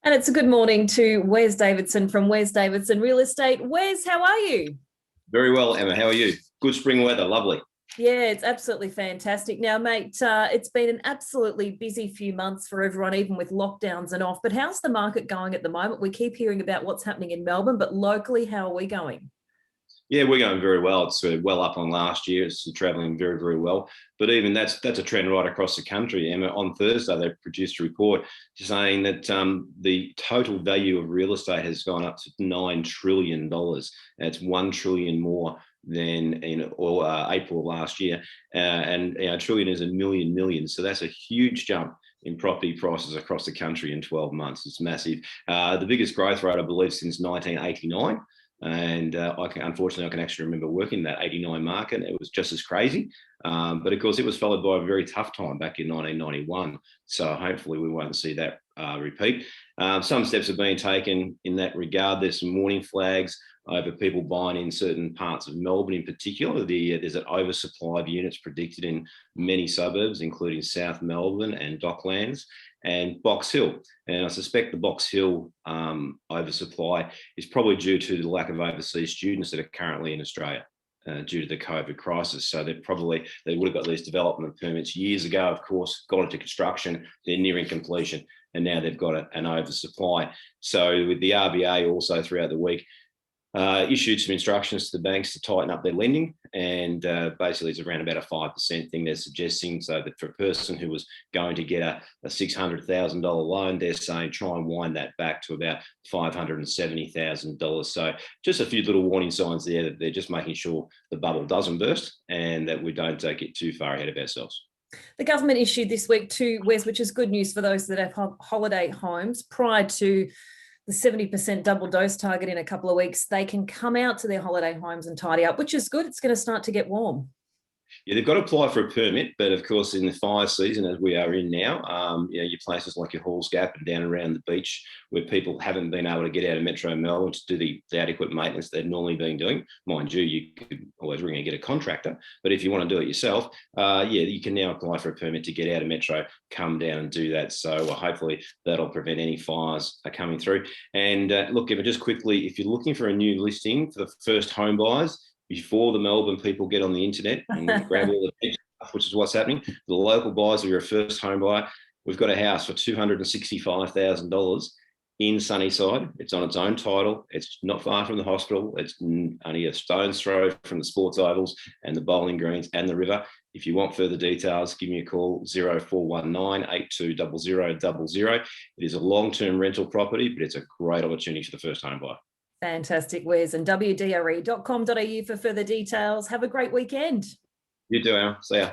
And it's a good morning to Wes Davidson from Wes Davidson Real Estate. Wes, how are you? Very well, Emma. How are you? Good spring weather. Lovely. Yeah, it's absolutely fantastic. Now, mate, it's been an absolutely busy few months for everyone, even with lockdowns and off. But how's the market going at the moment? We keep hearing about what's happening in Melbourne, but locally, how are we going? Yeah, we're going very well. It's well up on last year. It's travelling very, very well. But even that's a trend right across the country. Emma, on Thursday, they produced a report saying that the total value of real estate has gone up to $9 trillion. That's $1 trillion more than in April last year. And a trillion is a million. So that's a huge jump in property prices across the country in 12 months. It's massive. The biggest growth rate, I believe, since 1989. And unfortunately, I can actually remember working that 89 market. It was just as crazy. But of course, it was followed by a very tough time back in 1991. So hopefully we won't see that repeat. Some steps have been taken in that regard. There's some warning flags over people buying in certain parts of Melbourne in particular. There's an oversupply of units predicted in many suburbs, including South Melbourne and Docklands and Box Hill. And I suspect the Box Hill oversupply is probably due to the lack of overseas students that are currently in Australia due to the COVID crisis. So they would have got these development permits years ago, of course, got into construction, they're nearing completion, and now they've got an oversupply. So with the RBA also throughout the week, issued some instructions to the banks to tighten up their lending, and basically it's around about a 5% thing they're suggesting, so that for a person who was going to get a $600,000 loan, they're saying try and wind that back to about $570,000. So just a few little warning signs there that they're just making sure the bubble doesn't burst and that we don't get too far ahead of ourselves. The government issued this week too, Wes, which is good news for those that have holiday homes prior to the 70% double dose target in a couple of weeks. They can come out to their holiday homes and tidy up, which is good. It's going to start to get warm. Yeah, they've got to apply for a permit, but of course, in the fire season, as we are in now, your places like your Halls Gap and down around the beach, where people haven't been able to get out of Metro Melbourne to do the adequate maintenance they've normally been doing. Mind you, you could always ring and get a contractor, but if you want to do it yourself, you can now apply for a permit to get out of Metro, come down and do that. So hopefully that'll prevent any fires coming through. And look, Emma, just quickly, if you're looking for a new listing for the first home buyers, before the Melbourne people get on the internet and grab all the pictures, which is what's happening, the local buyers, if you're a first home buyer, we've got a house for $265,000 in Sunnyside. It's on its own title. It's not far from the hospital. It's only a stone's throw from the sports ovals and the bowling greens and the river. If you want further details, give me a call, 0419 820000. It is a long-term rental property, but it's a great opportunity for the first home buyer. Fantastic, Wes, and WDRE.com.au for further details. Have a great weekend. You too, Al. See ya.